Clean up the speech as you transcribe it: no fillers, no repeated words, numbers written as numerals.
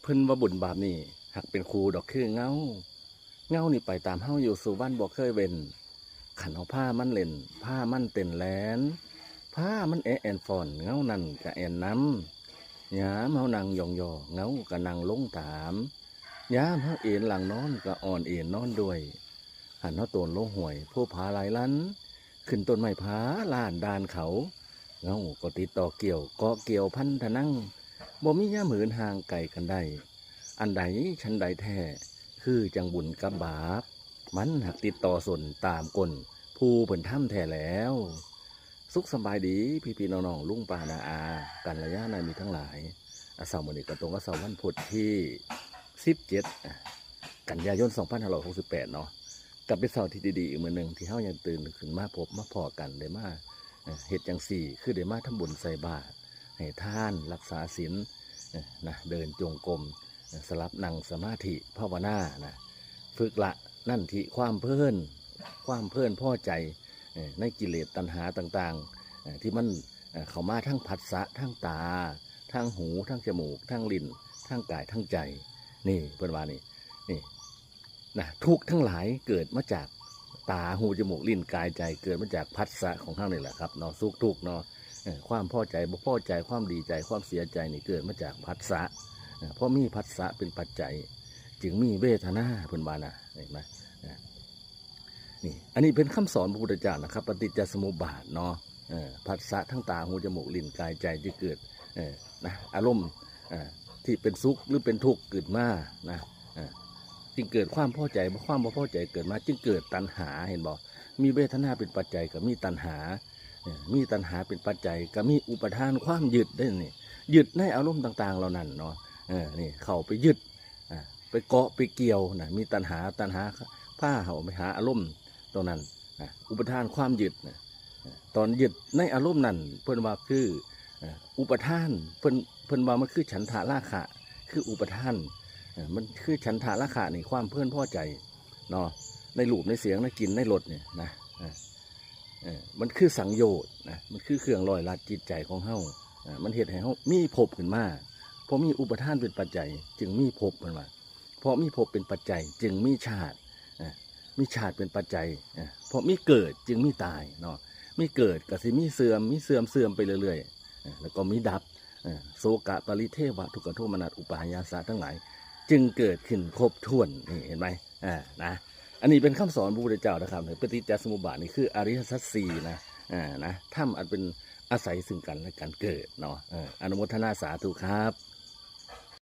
เพิ่นว่าบุญบาปนี่หักเป็นครูดอกคือเงานี่ไปตามเฮาอยู่สู่บ้านบ่เคยเว้นขันเอาผ้ามันเล่นผ้ามันเต้นแลนผ้ามันแอนฟอนเงานั่นกะแอนน้ำยามเฮานั่งยองเงากะนั่งลงตามยามเฮาเอ็นหลังนอนกะอ่อนเอ็นนอนด้วยหันเฮาโตนลงห่วยผู้ผาหลายลันขึ้นต้นไม้ผาล้านดานเขาเงาก็ติดต่อเกี่ยวเกาะเกี่ยวพันธนังบ่มีย่าเหมือนห่างไกลกันได้อันใดชั้นใดแท้คือจังบุญกับบาปมันหักติดต่อส่วนตามกลผู้เพิ่นถ้ำแท้แล้วสุขสบายดีพี่น้องๆลุงป้านาอากันระยะนายมีทั้งหลายอาเสาร์มื้อนี้ก็ตรงกับเสาร์วันพุธที่17กันยายน2568เนาะกับเป็นเสาร์ที่ดีๆอีกมื้อนึงที่เฮายังตื่นขึ้นมาพบมาพอกันได้มาเฮ็ดจังซี่คือได้มาทำบุญใส่บาตรให้ทานรักษาศีลนะเดินจงกรมสลับนั่งสมาธิภาวนานะฝึกละนั่นที่ความเพลินพอใจในกิเลสตัณหาต่างๆที่มันเข้ามาทั้งผัสสะทั้งตาทั้งหูทั้งจมูกทั้งลิ้นทั้งกายทั้งใจนี่เพิ่นว่านี่นะทุกทั้งหลายเกิดมาจากตาหูจมูกลิ้นกายใจเกิดมาจากผัสสะของข้างนี่แหละครับเนาะสุขทุกข์เนาะความพอใจบ่พอใจความดีใจความเสียใจนี่เกิดมาจากผัสสะเพราะมีผัสสะเป็นปัจจัยจึงมีเวทนาเพิ่นว่านะเห็นไหมนี่อันนี้เป็นคำสอนพระพุทธเจ้านะครับปฏิจจสมุปบาทเนาะผัสสะทั้งตาหูจมูกลิ้นกายใจจะเกิดนะอารมณ์ที่เป็นสุขหรือเป็นทุกข์เกิดมานะจึงเกิดความพอใจความบ่พอใจเกิดมาจึงเกิดตัณหาเห็นบ่มีเวทนาเป็นปัจจัยกับมีตัณหาเป็นปัจจัยก็มีอุปทานความยึดได้นี่ยึดในอารมณ์ต่างๆเหล่านั้นเนาะนี่เข้าไปยึดไปเกาะไปเกี่ยวนะมีตัณหาผ้าเข้าไปหาอารมณ์ตรงนั้นอุปทานความยึดตอนยึดในอารมณ์นั้นเพิ่นว่าคืออุปทานเพิ่นว่ามันคือฉันทะราคะคืออุปทานมันคือฉันทะราคะนี่ความเพื่อนพอใจเนาะในรูปในเสียงในกลิ่นในรสเนี่ยนะมันคือสังโยชน์นะมันคือเครื่องลอยลัดจิตใจของเฮามันเหตุให้เฮามีภพขึ้นมาเพราะมีอุปทานเป็นปัจจัยจึงมีภพมันว่าเพราะมีภพเป็นปัจจัยจึงมีชาติเป็นปัจจัยเพราะมีเกิดจึงมีตายเนาะมีเกิดก็สิมีเสื่อมไปเรื่อยๆแล้วก็มีดับโสกะปริเทวะทุกขโทมนัสอุปาญาสาทั้งหลายจึงเกิดขึ้นครบถ้วนนี่เห็นไหมนะอันนี้เป็นคำสอนพระพุทธเจ้านะครับปฏิจจสมุปบาทนี่คืออริยสัจสี่นะถ้ำอันเป็นอาศัยซึ่งกันและกันเกิดเนาะอนุโมทนาสาธุครับ